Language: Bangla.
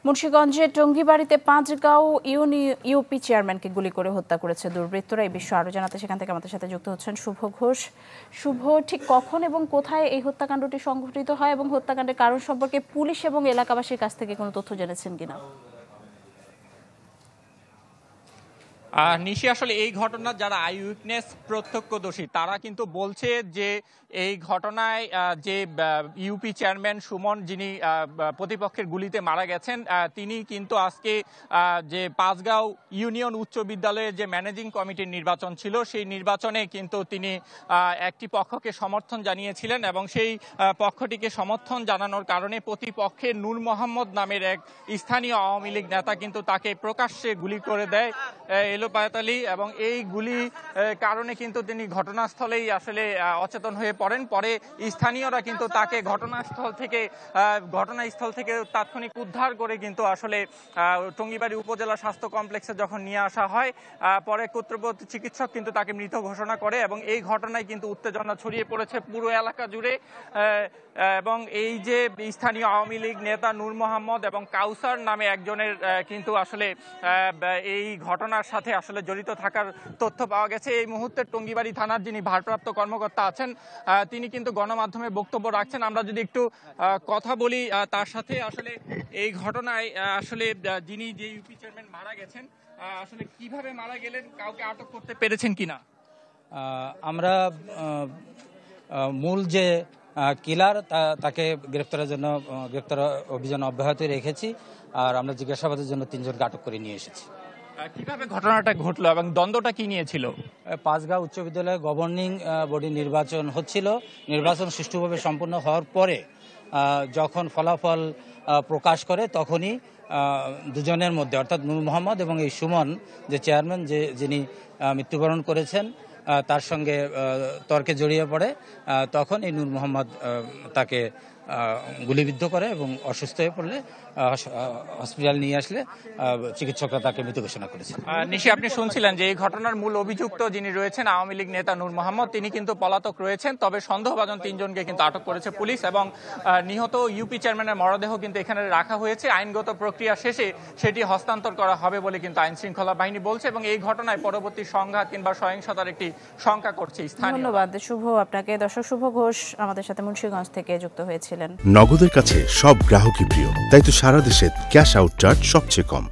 মুন্সিগঞ্জের টঙ্গীবাড়িতে পাঁচগাঁও ইউপি চেয়ারম্যানকে গুলি করে হত্যা করেছে দুর্বৃত্তরা। এই বিষয়ে আরো জানাতে সেখান থেকে আমাদের সাথে যুক্ত হচ্ছেন শুভ ঘোষ। শুভ, ঠিক কখন এবং কোথায় এই হত্যাকাণ্ডটি সংঘটিত হয় এবং হত্যাকাণ্ডের কারণ সম্পর্কে পুলিশ এবং এলাকাবাসীর কাছ থেকে কোনো তথ্য জেনেছেন কিনা? নিশি, আসলে এই ঘটনার যারা আই উইটনেস প্রত্যক্ষদর্শী তারা কিন্তু বলছে যে এই ঘটনায় যে ইউপি চেয়ারম্যান সুমন, যিনি প্রতিপক্ষের গুলিতে মারা গেছেন, তিনি কিন্তু আজকে যে পাঁচগাঁও ইউনিয়ন উচ্চ বিদ্যালয়ের যে ম্যানেজিং কমিটির নির্বাচন ছিল সেই নির্বাচনে কিন্তু তিনি একটি পক্ষকে সমর্থন জানিয়েছিলেন এবং সেই পক্ষটিকে সমর্থন জানানোর কারণে প্রতিপক্ষের নূর মোহাম্মদ নামের এক স্থানীয় আওয়ামী লীগ নেতা কিন্তু তাকে প্রকাশ্যে গুলি করে দেয় এলোপাতালি, এবং এই গুলি কারণে কিন্তু তিনি ঘটনাস্থলেই আসলে অচেতন হয়ে পড়েন। পরে স্থানীয়রা কিন্তু তাকে ঘটনাস্থল থেকে তাৎক্ষণিক উদ্ধার করে কিন্তু আসলে টঙ্গীবাড়ি উপজেলা স্বাস্থ্য কমপ্লেক্সে যখন নিয়ে আসা হয়, পরে কর্তব্যরত চিকিৎসক কিন্তু তাকে মৃত ঘোষণা করে এবং এই ঘটনায় কিন্তু উত্তেজনা ছড়িয়ে পড়েছে পুরো এলাকা জুড়ে। এবং এই যে স্থানীয় আওয়ামী লীগ নেতা নূর মোহাম্মদ এবং কাউসার নামে একজনের কিন্তু আসলে এই ঘটনার সাথে আসলে জড়িত থাকার তথ্য পাওয়া গেছে। এই মুহূর্তে টঙ্গীবাড়ি থানার যিনি ভারপ্রাপ্ত কর্মকর্তা আছেন তিনি কিন্তু গণমাধ্যমে বক্তব্য রাখছেন। আমরা যদি একটু কথা বলি তার সাথে, আসলে এই ঘটনায় আসলে যিনি যে ইউপি চেয়ারম্যান মারা গেছেন আসলে কিভাবে মারা গেলেন, কাউকে আটক করতে পেরেছেন কিনা? আমরা মূল যে কিলার তাকে গ্রেফতারের জন্য গ্রেফতার অভিযান অব্যাহত রেখেছি, আর আমরা জিজ্ঞাসাবাদের জন্য 3 জনকে আটক করে নিয়ে এসেছি। কিভাবে ঘটনাটা ঘটলো এবং দ্বন্দ্বটা কি নিয়েছিল? পাঁচগাঁও উচ্চ বিদ্যালয়ে গভর্নিং বডি নির্বাচন হচ্ছিল। নির্বাচন সুষ্ঠুভাবে সম্পন্ন হওয়ার পরে যখন ফলাফল প্রকাশ করে তখনই দুজনের মধ্যে, অর্থাৎ নূর মোহাম্মদ এবং এই সুমন যে চেয়ারম্যান, যিনি মৃত্যুবরণ করেছেন, তার সঙ্গে তর্কে জড়িয়ে পড়ে। তখন এই নূর মোহাম্মদ তাকে গুলিবিদ্ধ করে এবং অসুস্থ হয়ে পড়লে হসপিটাল নিয়ে আসলে চিকিৎসকরা তাকে মৃত ঘোষণা করেছেন। নিশি, আপনি শুনছিলেন যে এই ঘটনার মূল অভিযুক্ত যিনি রয়েছেন আওয়ামী লীগ নেতা নূর মোহাম্মদ, তিনি কিন্তু পলাতক রয়েছেন। তবে সন্দেহভাজন 3 জনকে কিন্তু আটক করেছে পুলিশ এবং নিহত ইউপি চেয়ারম্যানের মরদেহ কিন্তু এখানে রাখা হয়েছে। আইনগত প্রক্রিয়া শেষে সেটি হস্তান্তর করা হবে বলে কিন্তু আইন শৃঙ্খলা বাহিনী বলছে এবং এই ঘটনায় পরবর্তী সংঘাত কিংবা সহিংসতার একটি শঙ্কা করছে স্থানীয়। ধন্যবাদ শুভ আপনাকে। দর্শক, শুভ ঘোষ আমাদের সাথে মুন্সিগঞ্জ থেকে যুক্ত হয়েছিলেন। নগদের কাছে সব গ্রাহকই প্রিয়, তাই তো সারা দেশে ক্যাশ আউট চার্জ সবচেয়ে কম।